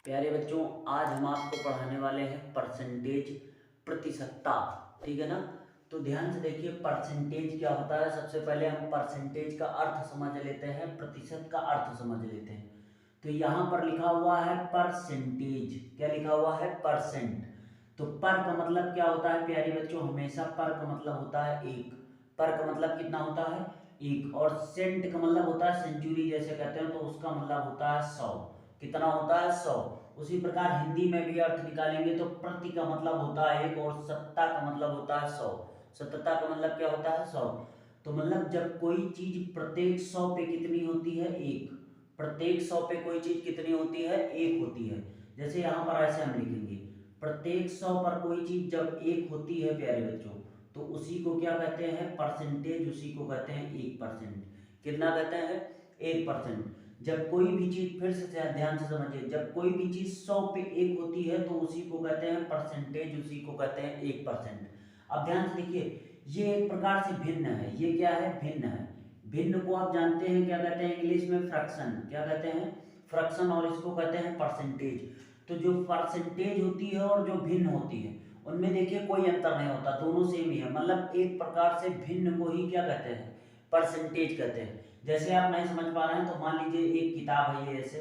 प्यारे बच्चों, आज हम आपको पढ़ाने वाले हैं परसेंटेज, प्रतिशतता। ठीक है ना। तो ध्यान से देखिए, परसेंटेज क्या होता है। सबसे पहले हम परसेंटेज का अर्थ समझ लेते हैं, प्रतिशत का अर्थ समझ लेते हैं। तो यहाँ पर लिखा हुआ है परसेंटेज। क्या लिखा हुआ है? परसेंट। तो पर का मतलब क्या होता है प्यारे बच्चों? हमेशा पर का मतलब होता है एक। पर का मतलब कितना होता है? एक। और सेंट का मतलब होता है सेंचुरी जैसे कहते हैं, तो उसका मतलब होता है 100। कितना होता है? 100। उसी प्रकार हिंदी में भी अर्थ निकालेंगे तो प्रति का मतलब होता है एक, और सत्ता का मतलब होता है 100। सत्ता का मतलब क्या होता है? 100। तो मतलब जब कोई चीज प्रत्येक 100 पे कितनी होती है? एक। प्रत्येक 100 पे कोई चीज कितनी होती है? एक होती है। जैसे यहाँ पर ऐसे हम लिखेंगे, प्रत्येक 100 पर कोई चीज जब एक होती है प्यारे बच्चों, तो उसी को क्या कहते हैं? परसेंटेज। उसी को कहते हैं 1%। कितना कहते हैं? 1%। जब कोई भी चीज, फिर से ध्यान से समझिए, जब कोई भी चीज 100 पे एक होती है तो उसी को कहते हैं परसेंटेज, उसी को कहते हैं 1%। अब ध्यान से देखिए, ये एक प्रकार से भिन्न है। ये क्या है? भिन्न है। भिन्न को आप जानते हैं क्या कहते हैं इंग्लिश में? फ्रैक्शन। क्या कहते हैं? फ्रैक्शन। और इसको कहते हैं परसेंटेज। तो जो परसेंटेज होती है और जो भिन्न होती है, उनमें देखिए कोई अंतर नहीं होता, दोनों सेम ही है। मतलब एक प्रकार से भिन्न को ही क्या कहते हैं? परसेंटेज कहते हैं। जैसे आप नहीं समझ पा रहे हैं तो मान लीजिए एक किताब है ये, ऐसे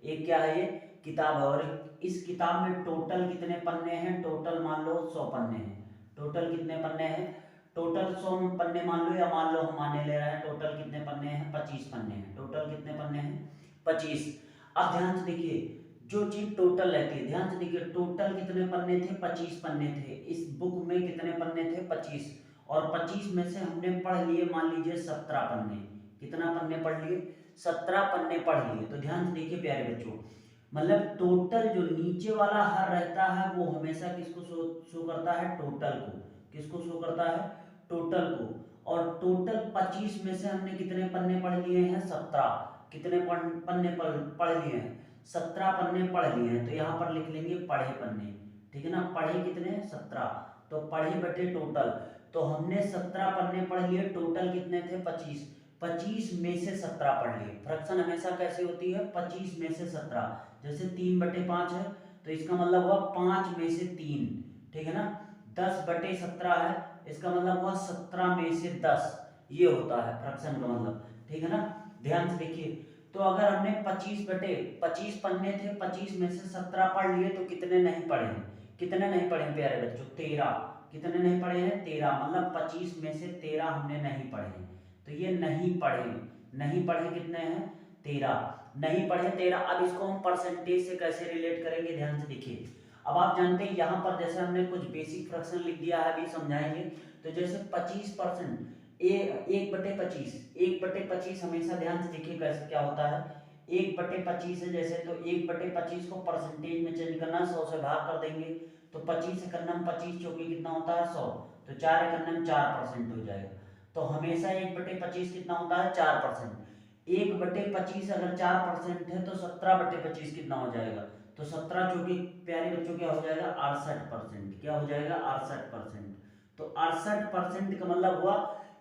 एक क्या है ये? किताब है। और इस किताब में टोटल कितने पन्ने हैं? टोटल मान लो 100 पन्ने हैं। टोटल कितने पन्ने हैं? टोटल 100 पन्ने मान लो, या मान लो हम माने ले रहे हैं टोटल कितने पन्ने हैं? 25 पन्ने हैं। टोटल कितने पन्ने हैं? 25। अब ध्यान से देखिए, जो चीज टोटल रहती है, ध्यान से देखिए, टोटल कितने पन्ने थे? 25 पन्ने थे। इस बुक में कितने पन्ने थे? 25। और 25 में से हमने पढ़ लिए मान लीजिए 17 पन्ने। कितना पन्ने पढ़ लिए? 17 पन्ने पढ़ लिए। तो ध्यान से देखिए प्यारे बच्चों, मतलब टोटल जो नीचे वाला हर रहता है वो हमेशा किसको शो करता है? टोटल को। किसको शो करता है? टोटल को। और टोटल 25 में से हमने कितने पन्ने पढ़ लिए हैं? 17। कितने पन्ने पढ़ लिए हैं? 17 पन्ने पढ़ लिए हैं। तो यहाँ पर लिख लेंगे पढ़े पन्ने। ठीक है ना। पढ़े कितने? 17। तो पढ़े बटे टोटल। तो हमने 17 पन्ने पढ़ लिए, टोटल कितने थे? 25। 25 में से 17 पढ़ लिए। फ्रैक्शन हमेशा कैसे होती है? 25 में से 17। जैसे 3/5 है, तो इसका मतलब हुआ 5 में से 3। ठीक है ना। 10/17 है, इसका मतलब हुआ 17 में से 10। ये होता है फ्रैक्शन का मतलब। ठीक है ना। ध्यान से देखिए, तो अगर हमने 25 पन्ने थे, 25 में से 17 पढ़ लिए, तो कितने नहीं पढ़े हैं? कितने नहीं पढ़े प्यारे बच्चों? 13। कितने नहीं पढ़े हैं? 13। मतलब 25 में से 13 हमने नहीं पढ़े हैं। तो ये नहीं पढ़े। नहीं पढ़े कितने हैं? 13। नहीं पढ़े 13। अब इसको हम परसेंटेज से कैसे रिलेट करेंगे? ध्यान से देखिए, अब आप जानते हैं यहाँ पर जैसे हमने कुछ बेसिक फ्रैक्शन लिख दिया है, अभी समझाएंगे। तो जैसे 25%, 1/25। 1/25 हमेशा ध्यान से देखिए कैसे क्या होता है। 1/25 है जैसे, तो 1/25 को परसेंटेज में चेंज करना, 100 से भाग कर देंगे। तो 25 से करना 25 चौकी कितना होता है? 100। तो 4 करना 4% हो जाएगा। तो हमेशा 1/25 कितना होता है? 4%। 1/25 अगर 4% है तो 17/25 कितना हो जाएगा? तो 17 चौकी प्यारे बच्चों क्या हो जाएगा? 68%। क्या हो जाएगा? 68%। तो 68% का मतलब हुआ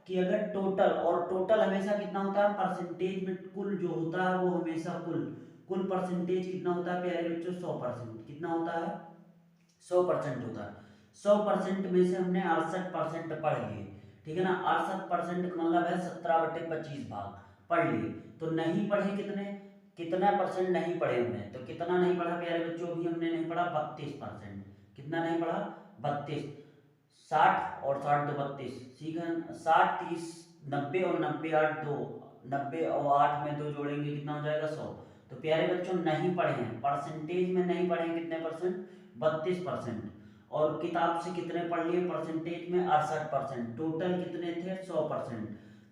कि अगर टोटल, और टोटल हमेशा कितना होता है? परसेंटेज में कुल जो होता है वो हमेशा कुल कुल परसेंटेज कितना होता है प्यारे बच्चों? 100%। कितना होता है? 100% होता है। 100% में से हमने 68% पढ़ लिए। ठीक है ना। 68% का मतलब है 17/25 भाग पढ़ लिए। तो नहीं पढ़े कितने? कितना परसेंट नहीं पढ़े हमने? तो कितना नहीं पढ़ा प्यारे बच्चों? अभी हमने नहीं पढ़ा 32%। कितना नहीं पढ़ा? 32। 60 और 60 तो 32। ठीक है। 60 30 90, और 90 8 2, 90 और 8 में 2 जोड़ेंगे कितना हो जाएगा? 100। तो प्यारे बच्चों नहीं पढ़े हैं, परसेंटेज में नहीं पढ़े हैं कितने परसेंट? 32%। और किताब से कितने पढ़ लिए परसेंटेज में? 68%। टोटल कितने थे? 100%।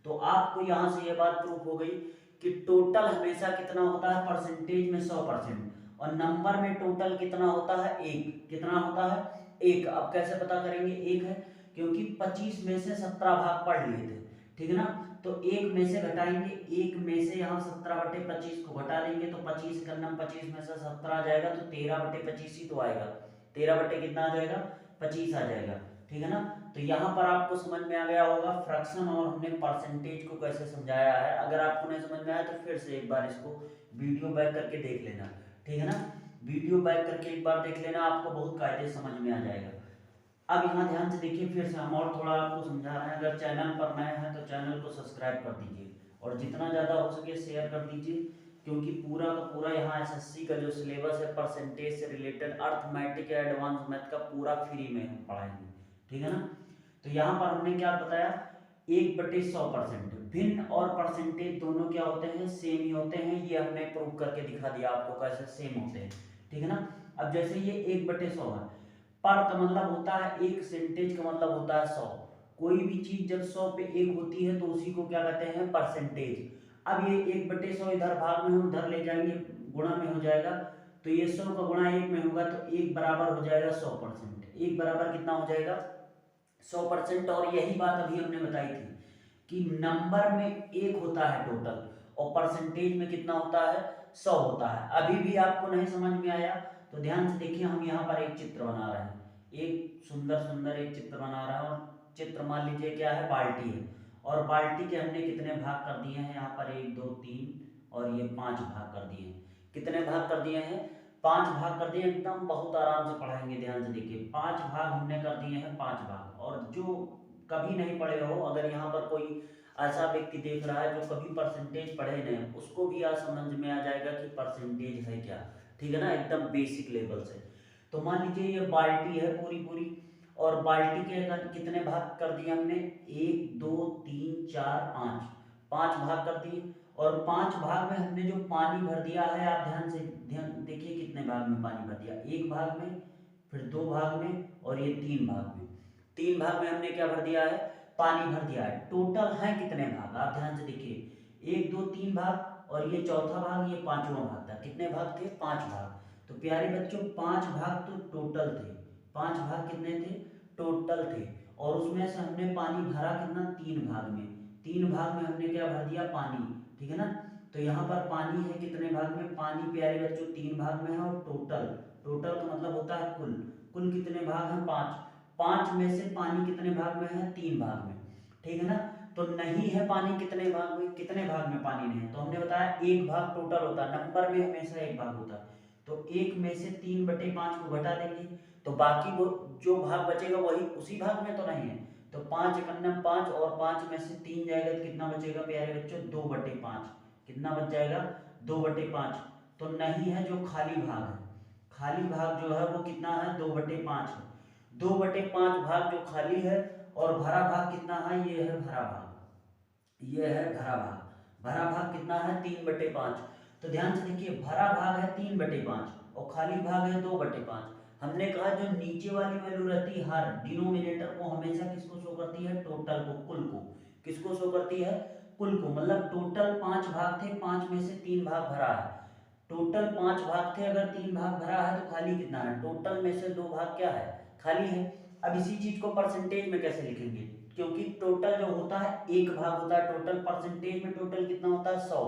तो आपको यहां से ये बात प्रूफ हो गई कि टोटल हमेशा कितना होता है? परसेंटेज में 100%। और नंबर में टोटल कितना होता है? एक। कितना होता है? एक। अब कैसे पता करेंगे एक है? क्योंकि 25 में से 17 भाग पढ़ लिए थे। ठीक है ना। तो एक में से घटाएंगे, एक में से यहाँ 17/25 को घटा देंगे, तो 25 करना 25 में से 17 आ जाएगा, तो 13/25 ही तो आएगा। 13 बटे कितना आ जाएगा? 25 आ जाएगा। ठीक है ना। तो यहाँ पर आपको समझ में आ गया होगा फ्रैक्शन और हमने परसेंटेज को कैसे समझाया है। अगर आपको नहीं समझ में आया तो फिर से एक बार इसको वीडियो बैक करके देख लेना। ठीक है ना। वीडियो बैक करके एक बार देख लेना, आपको बहुत कायदे समझ में आ जाएगा। अब यहाँ ध्यान से देखिए, फिर से हम और थोड़ा आपको समझा रहे हैं। अगर चैनल पर नए हैं तो चैनल को सब्सक्राइब कर दीजिए और जितना ज़्यादा हो सके शेयर कर दीजिए, क्योंकि पूरा का पूरा यहाँ एसएससी का जो सिलेबस है परसेंटेज से रिलेटेड अर्थमेटिक या एडवांस मैथ का पूरा फ्री में हम पढ़ाएंगे, ठीक है ना। तो यहाँ पर हमने क्या बताया, 1/100%। भिन्न और परसेंटेज दोनों क्या होते हैं, सेम ही होते हैं। ये हमने प्रूव करके दिखा दिया आपको कैसे सेम होते हैं, ठीक है ना। अब जैसे ये 1/100 है, पर का मतलब होता है 1, का मतलब होता है 100। कोई भी चीज जब 100 पे 1 होती है तो उसी को क्या कहते हैं, परसेंटेज। अब ये 1/100 इधर भाग में हम उधर ले जाएंगे, गुणा में हो जाएगा, तो ये 100 का गुणा 1 में होगा तो 1 बराबर हो जाएगा 100%। 1 बराबर कितना हो जाएगा, 100%। और यही बात अभी हमने बताई थी कि नंबर में 1 होता है टोटल और परसेंटेज में कितना होता है, 100 होता है। अभी भी आपको नहीं समझ में आया तो ध्यान से देखिए, हम यहाँ पर एक चित्र बना रहे हैं, एक सुंदर सुंदर एक चित्र बना रहा है। और चित्र मान लीजिए क्या है, बाल्टी है। और बाल्टी के हमने कितने भाग कर दिए हैं, यहाँ पर 1 2 3 और ये 5 भाग कर दिए हैं। कितने भाग कर दिए हैं, 5 भाग कर दिए। एकदम बहुत आराम से पढ़ाएंगे, ध्यान से देखिए। 5 भाग हमने कर दिए हैं, 5 भाग। और जो कभी नहीं पढ़े हो, अगर यहाँ पर कोई ऐसा व्यक्ति देख रहा है जो कभी परसेंटेज पढ़े नहीं, उसको भी आज समझ में आ जाएगा कि परसेंटेज है क्या, ठीक है ना, एकदम बेसिक लेवल से। तो मान लीजिए ये बाल्टी है पूरी पूरी, और बाल्टी के अगर कितने भाग कर दिए हमने, 1 2 3 4 5, 5 भाग कर दिए। और 5 भाग में हमने जो पानी भर दिया है, आप ध्यान से ध्यान देखिए कितने भाग में पानी भर दिया, 1 भाग में, फिर 2 भाग में, और ये 3 भाग में। 3 भाग में हमने क्या भर दिया है, पानी भर दिया है। टोटल है कितने भाग, आप ध्यान से देखिए, 1 2 3 भाग, और ये चौथा भाग, ये पांचवा भाग था। कितने भाग थे, 5 भाग। तो प्यारे बच्चों 5 भाग तो टोटल थे, 5 भाग कितने थे, टोटल थे। और उसमें से हमने पानी भरा कितना, 3 भाग में। 3 भाग में हमने क्या भर दिया, पानी, ठीक है ना। तो यहाँ पर पानी है कितने भाग में, पानी प्यारे बच्चों 3 भाग में है। और टोटल, टोटल का मतलब होता है कुल, कुल कितने भाग हैं, 5। 5 में से पानी कितने भाग में है, 3 भाग में, ठीक है ना। तो नहीं है पानी कितने भाग में, कितने भाग में पानी नहीं है, तो हमने बताया 1 भाग टोटल होता है, नंबर में हमेशा 1 भाग होता है। तो 1 में से 3/5 को घटा देंगे, तो बाकी वो जो भाग बचेगा वही उसी भाग में तो नहीं है। तो 5 एकन्नम 5, और 5 में से 3 जाएगा तो कितना बचेगा प्यारे बच्चों, 2/5। कितना बच जाएगा, 2/5। तो नहीं है जो खाली भाग है, खाली भाग जो है वो कितना है, 2/5 है। 2/5 भाग जो खाली है, और भरा भाग कितना है, ये है भरा भाग, ये है भरा भाग। भरा भाग कितना है, 3/5। तो ध्यान से देखिए, भरा भाग है 3/5 और खाली भाग है 2/5। हमने कहा जो नीचे वाली वैल्यू रहती है हर डिनोमिनेटर को हमेशा किसको शो करती है, टोटल को, कुल को। किसको शो करती है, कुल को। मतलब टोटल 5 भाग थे, 5 में से 3 भाग भरा है। टोटल 5 भाग थे, अगर 3 भाग भरा है तो खाली कितना है, टोटल में से 2 भाग क्या है, खाली है। अब इसी चीज को परसेंटेज में कैसे लिखेंगे, क्योंकि टोटल जो होता है 1 भाग होता है टोटल, परसेंटेज में टोटल कितना होता है, 100।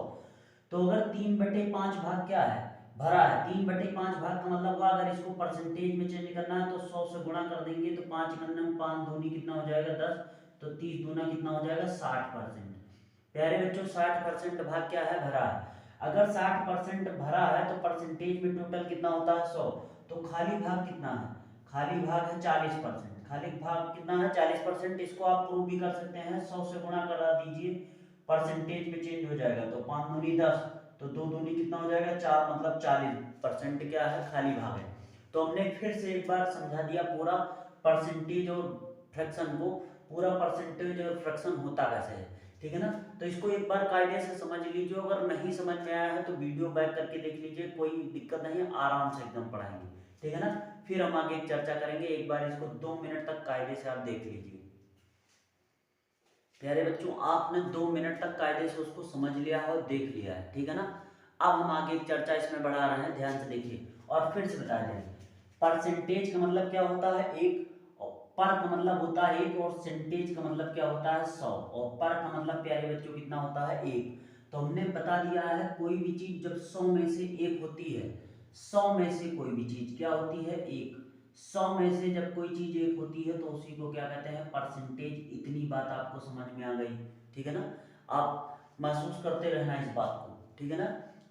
तो अगर 3/5 भाग क्या है, भरा है, 3/5 भाग का मतलब हुआ, अगर इसको परसेंटेज में चेंज करना है तो 100 से गुणा कर देंगे, तो 5 एकन्नम 5 दूनी कितना हो जाएगा, 10। तो 30 दूना कितना हो जाएगा, 60%। प्यारे बच्चों 60% भाग क्या है, भरा है। अगर 60% भरा है तो परसेंटेज में टोटल कितना होता है, 100। तो खाली भाग कितना है, खाली भाग है 40%। खाली भाग कितना है, 40%। इसको आप प्रूव भी कर सकते हैं, 100 से गुणा करा दीजिए, परसेंटेज में चेंज हो जाएगा। तो 5 दूनी 10, तो 2 दूनी कितना हो जाएगा, 4, मतलब 40% क्या है, खाली भाग है। तो हमने फिर से एक बार समझा दिया पूरा परसेंटेज और फ्रैक्शन को, पूरा परसेंटेज और फ्रैक्शन होता कैसे है, ठीक है ना। तो इसको एक बार कायदे से समझ लीजिए, अगर नहीं समझ में आया है तो वीडियो बैक करके देख लीजिए, कोई दिक्कत नहीं है, आराम से एकदम पढ़ाएंगे, ठीक है ना। फिर हम आगे चर्चा करेंगे, एक बार इसको 2 मिनट तक कायदे से आप देख लीजिए। प्यारे बच्चों आपने 2 मिनट तक कायदे से उसको समझ लिया है और देख लिया है, ठीक है ना। अब हम आगे चर्चा इसमें बढ़ा रहे हैं, ध्यान से देखिए और फिर से बता दें। परसेंटेज का मतलब क्या होता है, एक। पर का मतलब होता है 1, और सेंटेज का मतलब क्या होता है, 100। और पर का मतलब प्यारे बच्चों कितना होता है, 1। तो हमने बता दिया है, कोई भी चीज जब 100 में से 1 होती है, 100 में से कोई भी चीज क्या होती है, 1। 100 में से जब कोई चीज 1 होती है तो उसी को क्या कहते हैं, परसेंटेज। इतनी बात आपको समझ में आ गई, ठीक है ना। आप महसूस करते रहना इस बात को, ठीक है ना,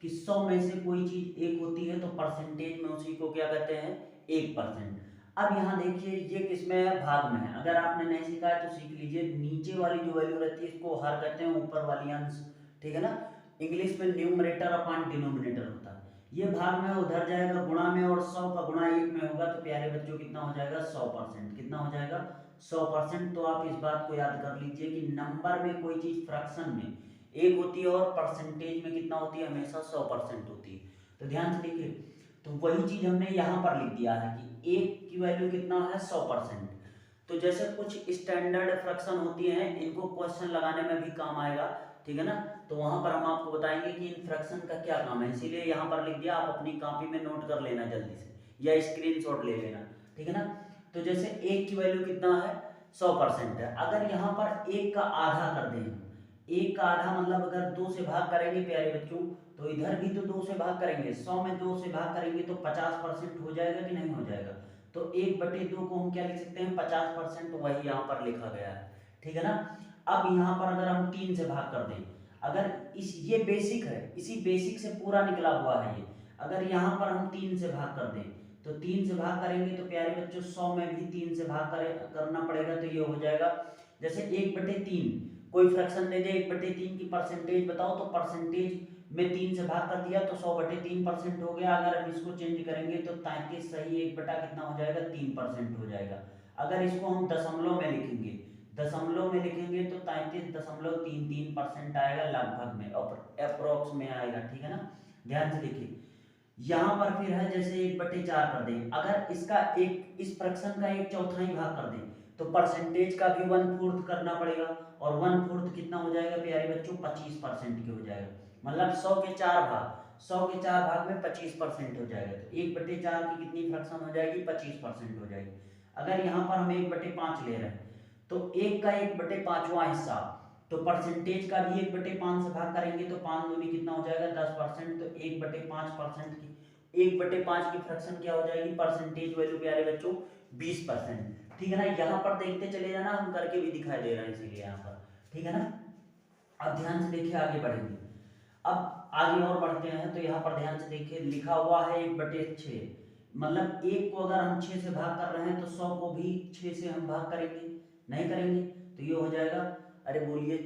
कि 100 में से कोई चीज एक होती है तो परसेंटेज में उसी को क्या कहते हैं, 1%। अब यहाँ देखिए ये किसमें है, भाग में है। अगर आपने नहीं सीखा है तो सीख लीजिए। नीचे वाली जो वैल्यू रहती है इसको हर कहते हैं, ऊपर वाली अंश, ठीक है ना। इंग्लिश में न्यूमरेटर अपॉन डिनोमिनेटर होता है। ये भाग में उधर जाएगा गुणा में, और 100 का गुणा 1 में होगा तो प्यारे बच्चों कितना हो जाएगा, 100%। कितना हो जाएगा, 100%। तो आप इस बात को याद कर लीजिए कि नंबर में कोई चीज फ्रैक्शन में एक होती है और परसेंटेज में कितना होती है, हमेशा 100% होती है। तो ध्यान से देखिए, तो वही चीज हमने यहाँ पर लिख दिया है कि एक की वैल्यू कितना है, 100%। तो जैसे कुछ स्टैंडर्ड फ्रैक्शन होती हैं, इनको क्वेश्चन लगाने में भी काम आएगा, ठीक है ना। तो वहां पर हम आपको बताएंगे कि इन फ्रैक्शन का क्या काम है, इसीलिए यहाँ पर लिख दिया। आप अपनी कॉपी में नोट कर लेना जल्दी से, या स्क्रीनशॉट ले लेना, ठीक है ना। तो जैसे एक की वैल्यू कितना है, 100% है। अगर यहाँ पर एक का आधा कर दें, एक का आधा मतलब अगर 2 से भाग करेंगे प्यारे बच्चों, तो इधर भी तो 2 से भाग करेंगे। 100 में 2 से भाग करेंगे तो 50% हो जाएगा कि नहीं हो जाएगा। तो 1/2 को हम क्या लिख सकते हैं, 50%। वही यहाँ पर लिखा गया है, ठीक है ना। अब यहाँ पर अगर हम 3 से भाग कर दें, अगर इस ये बेसिक है, इसी बेसिक से पूरा निकला हुआ है ये। अगर यहाँ पर हम 3 से भाग कर दें, तो 3 से भाग करेंगे तो प्यारे बच्चों 100 में भी 3 से भाग करना पड़ेगा। तो ये हो जाएगा जैसे 1/3 कोई फ्रैक्शन दे दे, 1/3 की परसेंटेज बताओ, तो परसेंटेज में 3 से भाग कर दिया तो 100/3% हो गया। अगर हम इसको चेंज करेंगे तो 33 सही 1 बटा कितना हो जाएगा, 3% हो जाएगा। अगर इसको हम दशमलव में लिखेंगे, दशमलव में लिखेंगे तो 33.33% आएगा, लगभग में अप्रोक्स में आएगा, ठीक है ना। ध्यान से देखिए, यहाँ पर फिर है जैसे 1/4 कर दें, अगर इसका एक इस फ्रैक्शन का 1/4 भाग कर दें तो परसेंटेज का भी 1/4 करना पड़ेगा, और 1/4 कितना हो जाएगा प्यारे बच्चों, 25% के हो जाएगा। मतलब 100 के 4 भाग, 100 के 4 भाग में 25% हो जाएगा। तो 1/4 की कितनी फ्रैक्शन हो जाएगी, 25% हो जाएगी। अगर यहाँ पर हम 1/5 ले रहे हैं, तो 1 का 1/5वां हिस्सा, तो परसेंटेज का भी 1/5 से भाग करेंगे तो 5 दूनी कितना हो जाएगा, 10%। तो 1/5% की 1/5 की फ्रैक्शन क्या हो जाएगी, परसेंटेज वैल्यू प्यारे बच्चों 20%, ठीक है ना। यहाँ पर देखते चले जाना, हम करके भी दिखाई दे रहे हैं इसीलिए यहाँ पर, ठीक है ना। अब ध्यान से देखिए, आगे बढ़ेंगे। अब आगे और बढ़ते हैं, तो यहाँ पर ध्यान से देखिए लिखा हुआ है 1/6। मतलब 1 को अगर हम 6 से भाग कर रहे हैं तो 100 को भी 6 से हम भाग करेंगे, नहीं करेंगे तो ये हो जाएगा, अरे बोलिए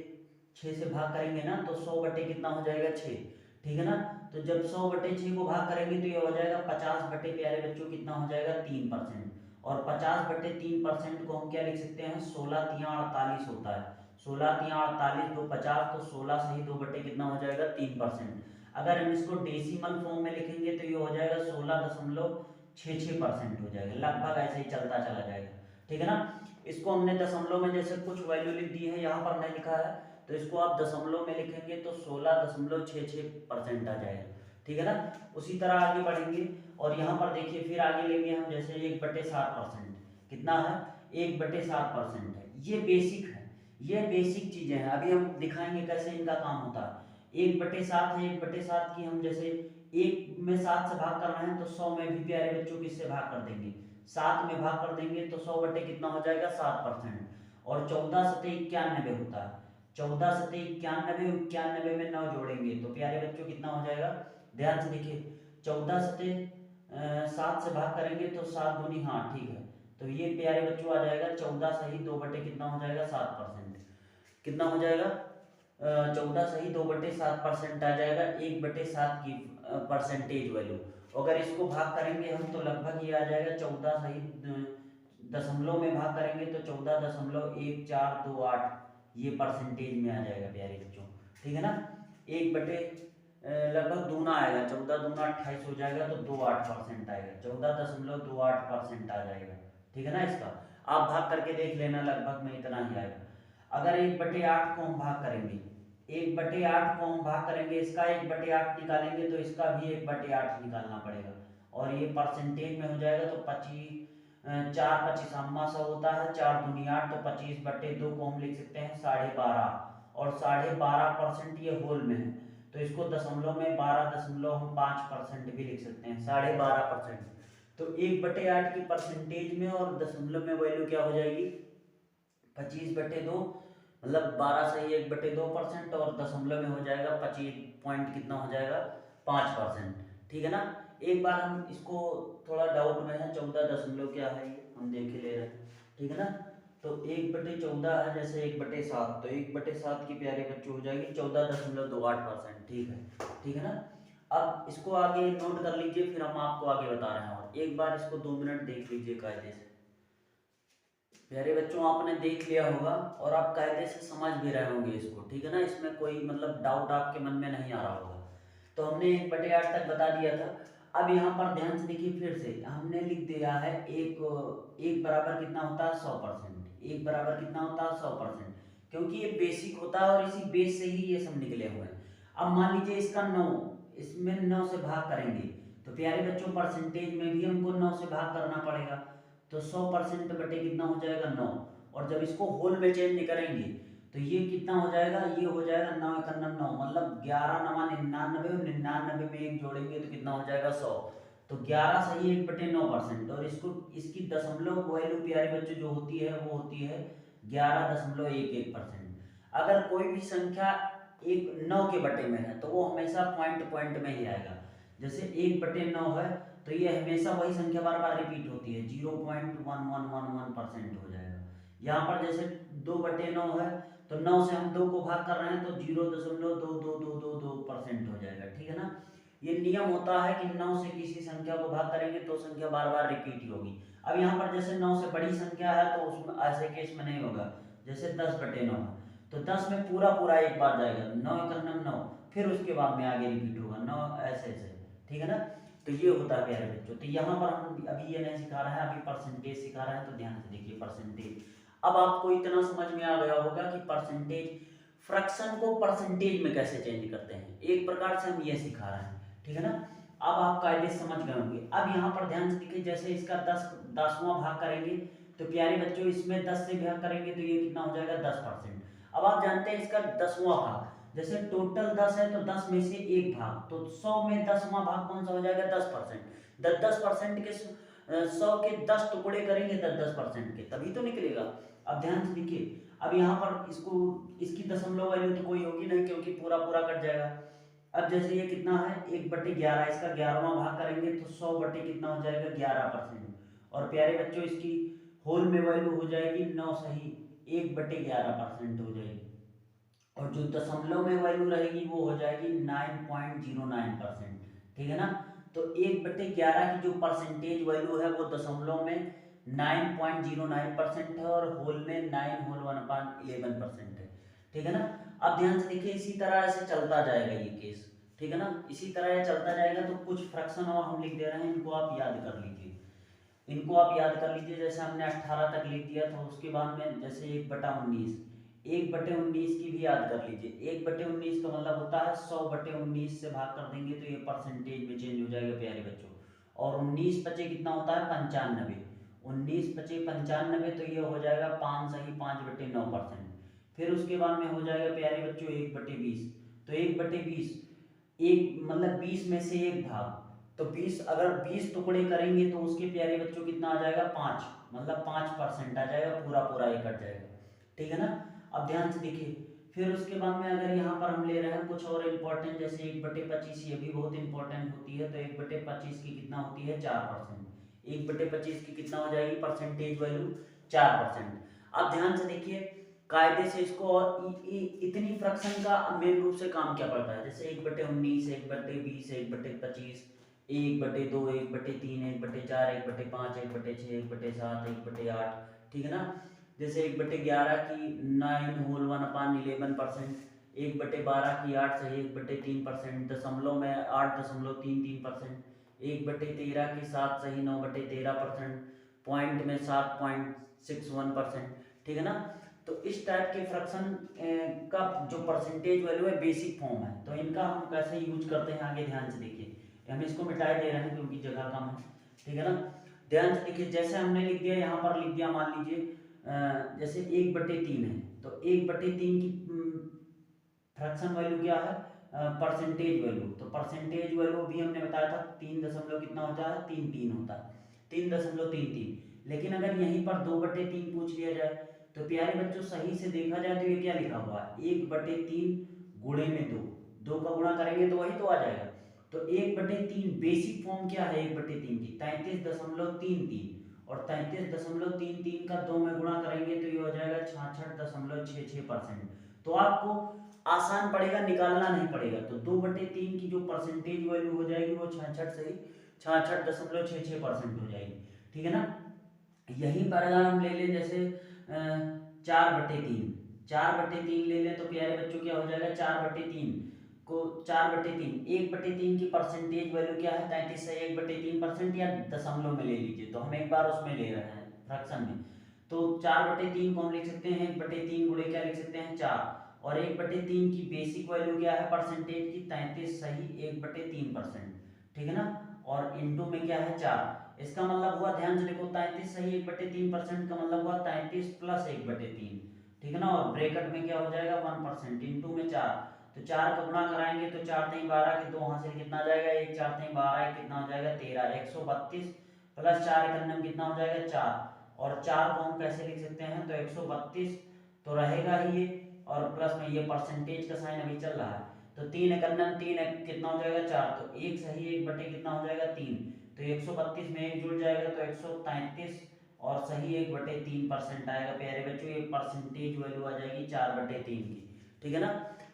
6 से भाग करेंगे ना तो 100 बटे कितना हो जाएगा, 6, ठीक है ना। तो जब 100/6 को भाग करेंगे तो ये हो जाएगा 50 बटे प्यारे बच्चों कितना हो जाएगा, 3%। और 50/3% को हम क्या लिख सकते हैं, 16×3=48 होता है। 16×3=48, 2 50, तो 16 सही 2 बटे कितना हो जाएगा, 3%। अगर हम इसको डेसिमल फॉर्म में लिखेंगे तो ये हो जाएगा 16.66% हो जाएगा, लगभग ऐसे ही चलता चला जाएगा, ठीक है ना। इसको हमने दशमलव में जैसे कुछ वैल्यू लिख दी है, यहाँ पर नहीं लिखा है, तो इसको आप दशमलव में लिखेंगे तो 16.66% आ जाएगा, ठीक है ना। उसी तरह आगे बढ़ेंगे, और यहाँ पर देखिए फिर आगे लेंगे हम जैसे 1/7%, कितना है, 1/7% है। ये बेसिक है, ये बेसिक चीजें हैं, अभी हम दिखाएंगे कैसे इनका काम होता है। 1/7 है, 1/7 की हम जैसे 1 में 7 से भाग कर रहे हैं तो 100 में भी प्यारे बच्चों किससे भाग कर देंगे, 7 में भाग कर देंगे तो 100 बटे कितना हो जाएगा, 7%। और 14×7=91 होता है। 14×7=91, 91 में 9 जोड़ेंगे तो प्यारे बच्चों कितना हो जाएगा, ध्यान से देखिए, 14 से भाग करेंगे तो 7 दूनी, हाँ ठीक है। तो ये प्यारे बच्चों आ जाएगा 14 सही 2 बटे कितना हो जाएगा, 7%। कितना हो जाएगा, 14 सही 2/7% आ जाएगा, 1/7 की परसेंटेज वैल्यू। अगर इसको भाग करेंगे हम तो लगभग ये आ जाएगा 14 सही दशमलव में भाग करेंगे तो 14.1428 ये परसेंटेज में आ जाएगा प्यारे बच्चों, ठीक है ना। 1 बटे लगभग दूना आएगा, 14×2=28 हो जाएगा तो 28% आएगा, 14.28% आ जाएगा, ठीक है ना। इसका आप भाग करके देख लेना, लगभग में इतना ही आएगा। अगर 1/8 को हम भाग करेंगे, 1/8 को हम भाग करेंगे, इसका 1/8 निकालेंगे तो इसका भी 1/8 निकालना पड़ेगा, और ये परसेंटेज में हो जाएगा तो 4×25=100 होता है, 4 दूनी 8, तो 25/2 को हम लिख सकते हैं 12.5, और 12.5% ये होल में है, तो इसको दशमलव में 12.5% भी लिख सकते हैं, 12.5%। तो 1/8 की परसेंटेज में और दशमलव में वैल्यू क्या हो जाएगी, 25/2, मतलब 12 सही 1/2%, और दशमलव में हो जाएगा 25 पॉइंट कितना हो जाएगा, 5%। ठीक है ना। एक बार हम इसको थोड़ा डाउट में है, 14 क्या है ये हम देख ले रहे हैं। ठीक है ना। तो 1/14 है, जैसे 1/7, तो 1/7 की प्यारे बच्चों हो जाएगी 14.28%। ठीक है। ठीक है ना। अब इसको आगे नोट कर लीजिए, फिर हम आपको आगे बता रहे हैं। और एक बार इसको 2 मिनट देख लीजिए कायदे से। प्यारे बच्चों आपने देख लिया होगा और आप कायदे से समझ भी रहे होंगे इसको। ठीक है ना। इसमें कोई मतलब डाउट आपके मन में नहीं आ रहा होगा। तो हमने 1/8 तक बता दिया था। अब यहाँ पर ध्यान से देखिए, फिर से हमने लिख दिया है एक बराबर कितना होता है 100%। एक बराबर कितना होता है 100%, क्योंकि ये बेसिक होता है और इसी बेस से ही ये सब निकले हुए हैं। अब मान लीजिए इसका 9, इसमें 9 से भाग करेंगे तो प्यारे बच्चों परसेंटेज में भी हमको 9 से भाग करना पड़ेगा। तो 100% बटे कितना हो जाएगा 9। और जब इसको होल में चेंज करेंगे तो ये कितना हो जाएगा, ये हो जाएगा 9 × 9 मतलब 11 9 99, और 99 में एक जोड़ेंगे तो कितना हो जाएगा 100। तो 11 सही 1/9%। और इसको इसकी दशमलव वैल्यू प्यारे बच्चों जो होती है वो होती है 11.11%। अगर कोई भी संख्या एक 9 के बटे में है तो वो हमेशा पॉइंट पॉइंट में ही आएगा। जैसे 1/9 है तो ये हमेशा वही संख्या बार बार रिपीट होती है, 0.1111% हो जाएगा। यहाँ पर जैसे 2/9 है तो 9 से हम 2 को भाग कर रहे हैं तो 0.2222% हो जाएगा। ठीक है ना। ये नियम होता है कि 9 से किसी संख्या को भाग करेंगे तो संख्या बार बार रिपीट ही होगी। अब यहाँ पर जैसे 9 से बड़ी संख्या है तो उसमें ऐसे केस में नहीं होगा। जैसे 10/9 है तो 10 में पूरा पूरा एक बार जाएगा, 9 × 9, फिर उसके बाद में आगे रिपीट होगा 9, ऐसे ऐसे। ठीक है ना। तो ये होता है प्यारे बच्चों। तो यहाँ पर हम अभी ये नहीं सिखा रहे हैं, अभी परसेंटेज सिखा रहे हैं। तो ध्यान से देखिए परसेंटेज। अब आपको इतना समझ में आ गया होगा कि परसेंटेज फ्रैक्शन को परसेंटेज में कैसे चेंज करते हैं। एक प्रकार से हम ये सिखा रहे हैं। ठीक है ना। अब आप कायदे समझ गए होंगे। अब यहाँ पर ध्यान से देखिए, जैसे इसका 10वां भाग करेंगे तो प्यारे बच्चों इसमें 10 से भाग करेंगे तो ये कितना हो जाएगा 10%। अब आप जानते हैं इसका 10वां भाग, जैसे टोटल 10 है तो 10 में से एक भाग, तो 100 में 10वां भाग कौन सा हो जाएगा 10%। 10% के 100 के 10 टुकड़े करेंगे 10% के, तभी तो निकलेगा। अब ध्यान से देखिए, अब यहाँ पर इसको इसकी दशमलव वैल्यू तो कोई होगी नहीं क्योंकि पूरा पूरा कट जाएगा। अब जैसे ये कितना है 1/11, इसका 11वां भाग करेंगे तो 100 बटे कितना हो जाएगा 11%। और प्यारे बच्चों इसकी होल में वैल्यू हो जाएगी 9 सही 1/11% हो जाएगी। और जो दशमलव में वैल्यू रहेगी वो हो जाएगी 9.09%। ठीक है ना। तो 1/11 की जो परसेंटेज वैल्यू है वो दशमलव में 9.09% है और होल में 9 होल 1/11% है। ठीक है ना। अब ध्यान से देखिए, इसी तरह ऐसे चलता जाएगा ये केस। ठीक है ना। इसी तरह ये चलता जाएगा। तो कुछ फ्रैक्शन और हम लिख दे रहे हैं, इनको आप याद कर लीजिए। इनको आप याद कर लीजिए। जैसे हमने 18 तक लिख दिया था, उसके बाद में जैसे 1/19, 1/19 की भी याद कर लीजिए। 1/19 का मतलब होता है 100/19 से भाग कर देंगे तो ये परसेंटेज में चेंज हो जाएगा प्यारे बच्चों। और 19 × 5 कितना होता है 95, 19 × 5 95, तो ये हो जाएगा 5 सही 5/9%। फिर उसके बाद में हो जाएगा प्यारे बच्चों 1/20, तो 1/20 एक मतलब 20 में से एक भाग, तो 20 अगर 20 टुकड़े करेंगे तो उसके प्यारे बच्चों कितना आ जाएगा 5, मतलब 5% आ जाएगा, पूरा पूरा ये कट जाएगा। ठीक है ना। अब ध्यान से देखिए, फिर उसके बाद में अगर यहाँ पर हम ले रहे हैं कुछ और इम्पोर्टेंट, जैसे 1/25, ये भी बहुत इंपॉर्टेंट होती है। तो 1/25 की कितना होती है 4%। 1/25 की कितना हो जाएगी परसेंटेज वैल्यू 4%। अब ध्यान से देखिए कायदे से इसको, और इतनी फ्रैक्शन का मेन रूप से काम क्या पड़ता है, जैसे 1/19, 1/20, 1/25, 1/2, 1/3, 1/4, 1/5, 1/6, 1/7, 1/8। ठीक है ना। जैसे 1/11 की 9 होल 1/11%, 1/12 की 8 सही 1/3%, दशमलव में 8.33%, 1/13 की 7 सही 9/13%, पॉइंट में 7.61%। ठीक है ना। तो इस टाइप के फ्रैक्शन का जो परसेंटेज वैल्यू है बेसिक फॉर्म है। तो इनका हम कैसे यूज करते हैं आगे ध्यान से देखिए। हम इसको मिटाई दे रहे हैं क्योंकि जगह कम है। ठीक है ना। ध्यान से देखिए, जैसे हमने लिख दिया यहाँ पर लिख दिया, मान लीजिए जैसे 1/3 है तो 1/3 की फ्रैक्शन वैल्यू क्या है परसेंटेज वैल्यू। तो परसेंटेज वैल्यू भी हमने बताया था 3 दशमलव कितना होता है 33 होता है, 3.33। लेकिन अगर यहीं पर 2/3 पूछ लिया जाए तो प्यारे बच्चों सही से देखा जाए तो ये क्या लिखा हुआ है 1/3 गुणे में 2, 2 का गुणा करेंगे तो वही तो आ जाएगा। तो 1/3 बेसिक फॉर्म क्या है 1/3 की 33.33, और 33.33 का 2 में गुणा करेंगे तो ये हो जाएगा 66.66%। तो आपको आसान पड़ेगा, निकालना नहीं पड़ेगा। तो 2/3 की जो परसेंटेज वैल्यू हो जाएगी वो 66.66% हो जाएगी, ठीक है ना। यहीं पर अगर हम ले लें जैसे 4/3, 4/3 ले लें तो प्यारे बच्चों क्या हो जाएगा 4/3 को 4/3 1/3 की परसेंटेज वैल्यू क्या है 33 है 1/3%, या दशमलव में ले लीजिए तो हम एक बार उसमें ले रहे हैं फ्रैक्शन में। तो 4/3 को हम लिख सकते हैं 1/3 गुणे क्या लिख सकते हैं 4, और 1/3 की बेसिक वैल्यू क्या है परसेंटेज की 33 सही 1/3%, ठीक है ना। और इंटू में क्या है 4, इसका मतलब हुआ ध्यान से देखो 33 सही 1/3% का मतलब हुआ 33 प्लस 1/3, ठीक है ना। और ब्रैकेट में क्या हो जाएगा 1% इंटू में 4, तो 4 का गुणा कराएंगे तो 4 3 12 के 2 हासिल कितना आ जाएगा 1, 4 3 12 कितना हो जाएगा 13, 132 प्लस 4 91 कितना हो जाएगा 4, और 4 को हम कैसे लिख सकते हैं तो 132 तो रहेगा ही ये, और प्लस में ये परसेंटेज का साइन अभी चल रहा है, तो 3 91 3 कितना हो जाएगा 4, तो 1 सही 1 बटे कितना हो जाएगा 3, तो 132 में 1 जुड़ जाएगा तो 133 और सही 1/3% आएगा प्यारे बच्चों। ये परसेंटेज वैल्यू आ जाएगी 4/3 की, ठीक है ना।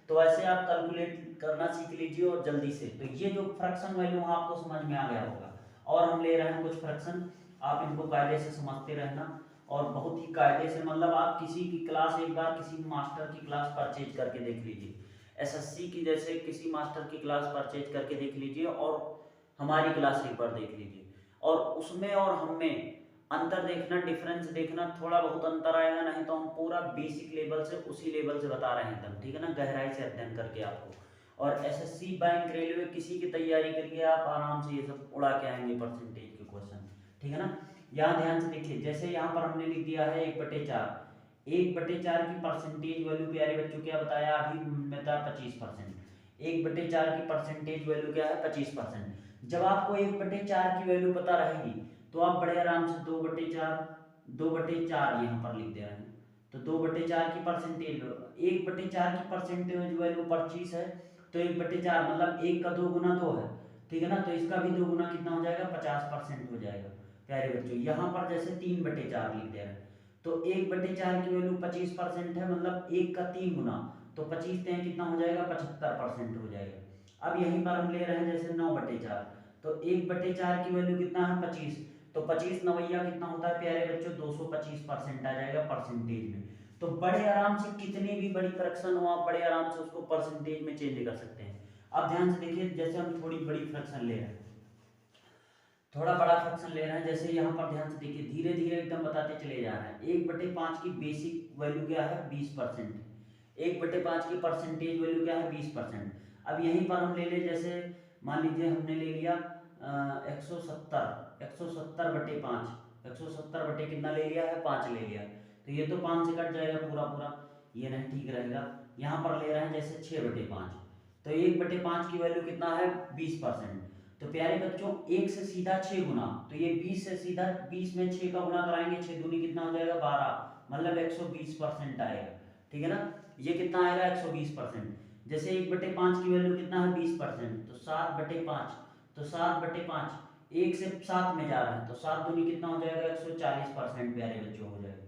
तो ऐसे आप कैलकुलेट करना सीख लीजिए और जल्दी से। तो ये जो फ्रैक्शन वैल्यू आपको समझ में आ गया होगा, और हम ले रहे हैं कुछ फ्रैक्शन, आप इनको कायदे से समझते रहना, और बहुत ही कायदे से, मतलब आप किसी की क्लास एक बार किसी मास्टर की क्लास परचेज करके देख लीजिए, एसएससी की जैसे किसी मास्टर की क्लास परचेज करके देख लीजिए, और हमारी क्लास एक बार देख लीजिए, और उसमें और हमें अंतर देखना, डिफरेंस देखना, थोड़ा बहुत अंतर आएगा, नहीं तो हम पूरा बेसिक लेवल से उसी लेवल से बता रहे हैं एकदम, ठीक है ना, गहराई से अध्ययन करके आपको। और एसएससी बैंक रेलवे किसी की तैयारी करिए, आप आराम से ये सब उड़ा के आएंगे परसेंटेज के क्वेश्चन, ठीक है ना। यहाँ ध्यान से देखिए, जैसे यहाँ पर हमने लिख दिया है 1/4, 1/4 की परसेंटेज वैल्यू प्यारे बच्चों क्या बताया अभी बता 25%, 1/4 की परसेंटेज वैल्यू क्या है 25%। जब आपको 1/4 की वैल्यू पता रहेगी तो आप बड़े आराम से 2/4 यहाँ पर लिख दे रहे हैं, तो 2/4 की परसेंटेज, 1/4 की परसेंटेज वैल्यू 25 है, तो 1/4 मतलब 1 का 2 गुना 2 है, ठीक है ना, तो इसका भी 2 गुना कितना हो जाएगा 50% हो जाएगा प्यारे बच्चों। यहाँ पर जैसे 3/4 लिख दे रहे हैं, तो 1/4 की वैल्यू 25% है, मतलब 1 का 3 गुना, तो 25 3 कितना हो जाएगा 75% हो जाएगा। अब यहीं पर हम ले रहे हैं जैसे 9/4, तो 1/4 की वैल्यू कितना है 25, तो 25 नवैया कितना होता है प्यारे बच्चों 225% आ जाएगा परसेंटेज में। तो बड़े आराम से कितनी भी बड़ी फ्रैक्शन हो आप बड़े आराम से उसको परसेंटेज में चेंज कर सकते हैं। अब ध्यान से देखिए, जैसे हम थोड़ी बड़ी फ्रैक्शन ले रहे हैं, थोड़ा बड़ा फ्रैक्शन ले रहे हैं, जैसे यहाँ पर ध्यान से देखिए, धीरे धीरे एकदम बताते चले जा रहे हैं। 1/5 की बेसिक वैल्यू क्या है 20%, 1/5 की परसेंटेज वैल्यू क्या है 20%। अब यहीं पर हम ले ले, जैसे मान लीजिए हमने ले लिया 170, 170/5, 170 बटे कितना ले लिया है 5 ले लिया, तो ये तो 5 से कट जाएगा पूरा पूरा, ये नहीं ठीक रहेगा। यहाँ पर ले रहे हैं जैसे 6/5, तो 1/5 की वैल्यू कितना है 20%। तो प्यारे बच्चों 1 से सीधा 6 गुना, तो ये 20 से सीधा 20 में 6 का गुना कराएंगे, 6 दूनी कितना हो जाएगा 12, मतलब 120% आएगा, ठीक है ना। ये कितना आएगा 120%। जैसे 1/5 की वैल्यू कितना है 20%, तो 7/5, तो 7/5 1 से 7 में जा रहा है, तो 7 दूनी कितना हो जाएगा 140% प्यारे बच्चों हो जाएगा।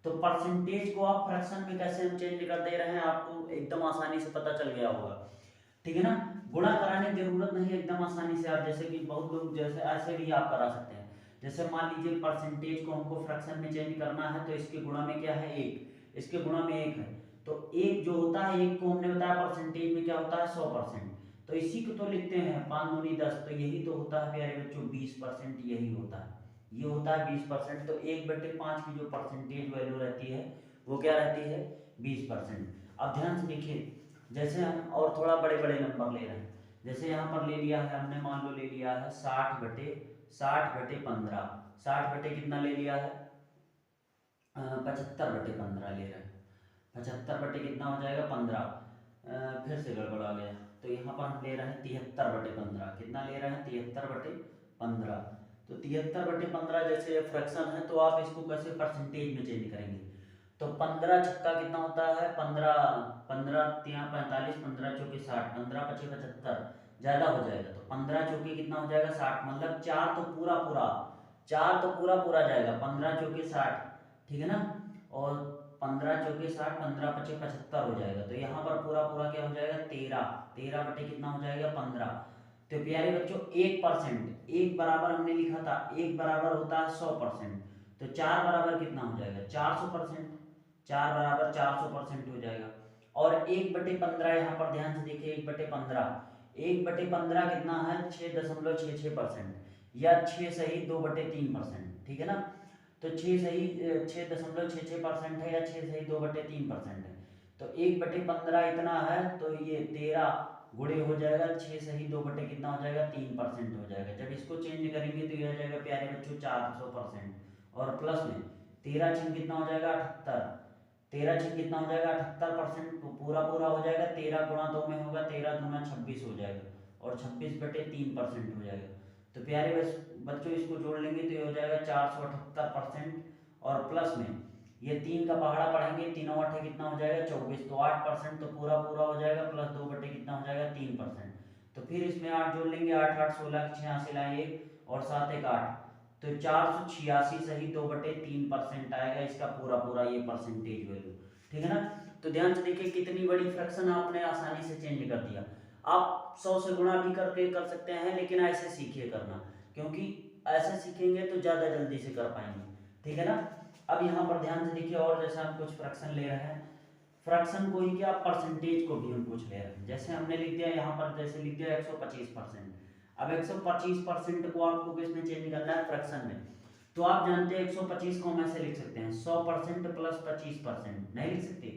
तो परसेंटेज को आप फ्रैक्शन में कैसे हम चेंज कर दे रहे हैं आपको एकदम आसानी से पता चल गया होगा, ठीक है ना। गुणा कराने की जरूरत नहीं है, एकदम आसानी से आप, जैसे कि बहुत लोग जैसे ऐसे भी आप करा सकते हैं। जैसे मान लीजिए परसेंटेज को हमको फ्रैक्शन में चेंज करना है, तो इसके गुणा में क्या है 1, इसके गुणा में 1 है, तो 1 जो होता है 1 को हमने बताया परसेंटेज में क्या होता है 100%, तो इसी को तो लिखते हैं 5 दूनी 10, तो यही तो होता है प्यारे बच्चों 20%, यही होता है, ये होता है 20%। तो 1/5 की जो परसेंटेज वैल्यू रहती है वो क्या रहती है 20%। अब ध्यान से देखिए, जैसे हम और थोड़ा बड़े बड़े नंबर ले रहे हैं, जैसे यहाँ पर ले लिया है हमने, मान लो ले लिया है 60/15, 60 बटे कितना ले लिया है 75/15 ले रहे हैं, 75 बटे कितना हो जाएगा 15, फिर से गड़बड़ आ गया, तो यहाँ पर हम ले रहे हैं 73/15, कितना ले रहे हैं 73/15, तो 73/15 जैसे फ्रैक्शन है, तो आप इसको कैसे परसेंटेज में चेंज करेंगे, तो 15 छक्का कितना होता है 15, 15 तिया 45, 15 चौके 60, 15 पचे 75, ज़्यादा हो जाएगा। तो 15 चौके कितना हो जाएगा 60, मतलब 4 तो पूरा पूरा, 4 तो पूरा पूरा जाएगा, 15 चौके 60, ठीक है ना। और 15 चौके 60, 15 पचे 75 हो जाएगा। तो यहाँ पर पूरा पूरा क्या हो जाएगा 13, 13 बटे कितना हो जाएगा 15। तो प्यारे बच्चों 1%, एक बराबर हमने लिखा था, एक बराबर होता है 100%, तो 4 बराबर कितना हो जाएगा 400%, 4 बराबर 400% हो जाएगा। और 1/15 यहाँ पर ध्यान से देखिए, 1/15, 1/15 कितना है 6.66%, या 6 सही 2/3%, ठीक है ना। तो 6 सही 6.66% है, या 6 सही 2/3% है। तो 1/15 इतना है, तो ये 13 गुणे हो जाएगा 6 सही 2 बटे कितना हो जाएगा 3% हो जाएगा। जब इसको चेंज करेंगे तो ये हो जाएगा प्यारे बच्चों 400%, और प्लस में 13 छीन कितना हो जाएगा 78, 13 छीन कितना हो जाएगा 78%, तो पूरा पूरा हो जाएगा, 13 गुणा 2 में होगा, 13 दूना 26 हो जाएगा, और 26/3% हो जाएगा। तो प्यारे बच्चों इसको जोड़ लेंगे तो ये हो जाएगा 478%, और प्लस में ये 3 का पहाड़ा पढ़ेंगे, 3 और 8 कितना हो जाएगा 24, तो 8%, तो पूरा पूरा हो जाएगा, प्लस 2 बटे कितना हो जाएगा 3%। तो फिर इसमें 8 जोड़ लेंगे, 8 8 16 86 लाए 1, और 7 1 8, तो 486 सही 2/3% आएगा इसका पूरा पूरा ये परसेंटेज वैल्यू, ठीक है ना। तो ध्यान से देखिए कितनी बड़ी फ्रैक्शन आपने आसानी से चेंज कर दिया। आप 100 से गुणा भी करके कर सकते हैं, लेकिन ऐसे सीखिए करना, क्योंकि ऐसे सीखेंगे तो ज़्यादा जल्दी से कर पाएंगे, ठीक है ना। अब यहाँ पर ध्यान से देखिए, और जैसे हम कुछ फ्रैक्शन ले रहे हैं, फ्रैक्शन को ही क्या परसेंटेज को भी हम कुछ ले रहे हैं। जैसे हमने लिख दिया यहाँ पर, जैसे लिख दिया 125%। अब 125% को आपको किसमें चेंज करना है फ्रैक्शन में। तो आप जानते हैं 125 को हम ऐसे लिख सकते हैं 100% प्लस 25%, नहीं लिख सकते।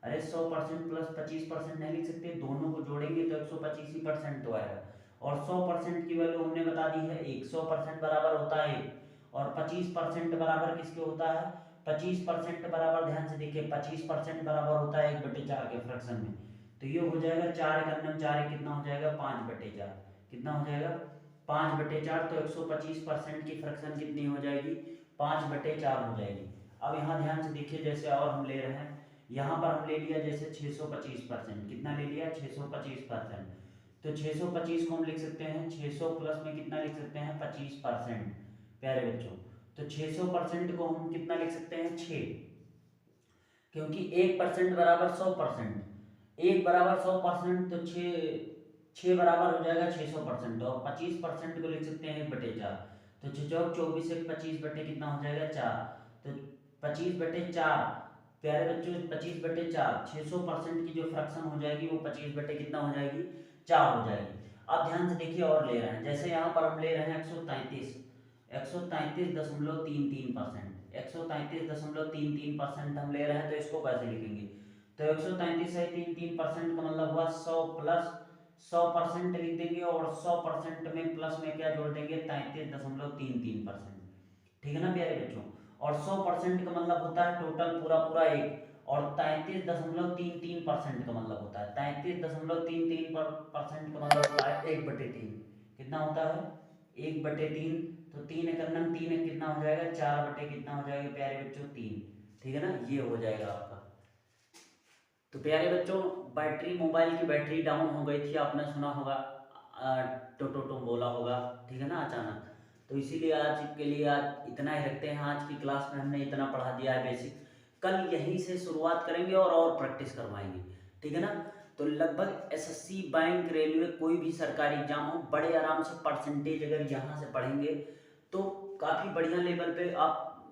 अरे 100% प्लस 25% नहीं लिख सकते, दोनों को जोड़ेंगे तो 125 ही परसेंट तो आएगा। और 100% की वैल्यू हमने बता दी है 1, 100% बराबर होता है 1, और 25% बराबर किसके होता है 25% बराबर, ध्यान से देखिए 25% बराबर होता है 1/4 के फ्रैक्शन में। तो ये हो जाएगा 4 1 4 कितना हो जाएगा 5/4, कितना हो जाएगा 5/4। तो 125% की फ्रैक्शन कितनी हो जाएगी 5/4 हो जाएगी। अब यहाँ ध्यान से देखिए, जैसे और हम ले रहे हैं, यहाँ पर हम ले लिया जैसे 625%, कितना ले लिया 625%। तो 625 को हम लिख सकते हैं 600 प्लस में कितना लिख सकते हैं 25%, प्यारे बच्चों। तो 600% को हम कितना लिख सकते हैं 6, क्योंकि 1% बराबर 100%, 1 बराबर 100%, तो 6 बराबर हो जाएगा 600%, और 25% को लिख सकते हैं 1/4। तो 6 चौक 24, 1 25 बटे कितना हो जाएगा 4, तो 25/4, प्यारे बच्चों 25/4, 600% की जो फ्रैक्शन हो जाएगी वो 25 बटे कितना हो जाएगी 4 हो जाएगी। अब ध्यान से देखिए और ले रहे हैं, जैसे यहाँ पर हम ले रहे हैं 133, 133.33%, 133.33% हम ले रहे हैं, तो इसको कैसे लिखेंगे। तो 133 है 33% का मतलब हुआ 100 प्लस 100% लिख देंगे, और 100% में प्लस में क्या जोड़ देंगे 33.33%, ठीक है ना प्यारे बच्चों। और 100% का मतलब होता है टोटल पूरा पूरा 1, और 33.33% का मतलब होता है 33.33% का मतलब होता है 1/3, कितना होता है 1/3। तो 3 एक 3 एक कितना हो जाएगा 4 बटे कितना हो जाएगा प्यारे बच्चों 3, ठीक है ना, ये हो जाएगा आपका। तो प्यारे बच्चों बैटरी, मोबाइल की बैटरी डाउन हो गई थी, आपने सुना होगा टो टो टो बोला होगा, ठीक है ना अचानक। तो इसीलिए आज के लिए आज इतना ही रखते हैं, आज की क्लास में हमने इतना पढ़ा दिया है बेसिक, कल यहीं से शुरुआत करेंगे और प्रैक्टिस करवाएंगे, ठीक है ना। तो लगभग एसएससी, बैंक, रेलवे, कोई भी सरकारी एग्जाम हो, बड़े आराम से परसेंटेज अगर यहाँ से पढ़ेंगे तो काफ़ी बढ़िया लेवल पे आप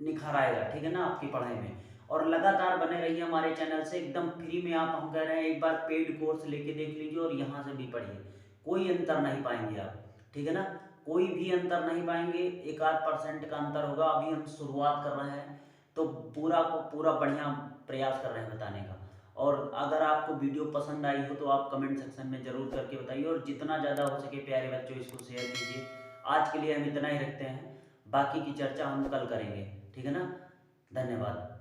निखार आएगा, ठीक है ना आपकी पढ़ाई में। और लगातार बने रहिए हमारे चैनल से, एकदम फ्री में। आप हम कह रहे हैं एक बार पेड कोर्स लेके देख लीजिए और यहाँ से भी पढ़िए, कोई अंतर नहीं पाएंगे आप, ठीक है ना, कोई भी अंतर नहीं पाएंगे, 1-8% का अंतर होगा। अभी हम शुरुआत कर रहे हैं, तो पूरा को पूरा बढ़िया प्रयास कर रहे हैं बताने का। और अगर आपको वीडियो पसंद आई हो तो आप कमेंट सेक्शन में ज़रूर करके बताइए, और जितना ज़्यादा हो सके प्यारे बच्चों इसको शेयर कीजिए। आज के लिए हम इतना ही रखते हैं, बाकी की चर्चा हम कल करेंगे, ठीक है ना। धन्यवाद।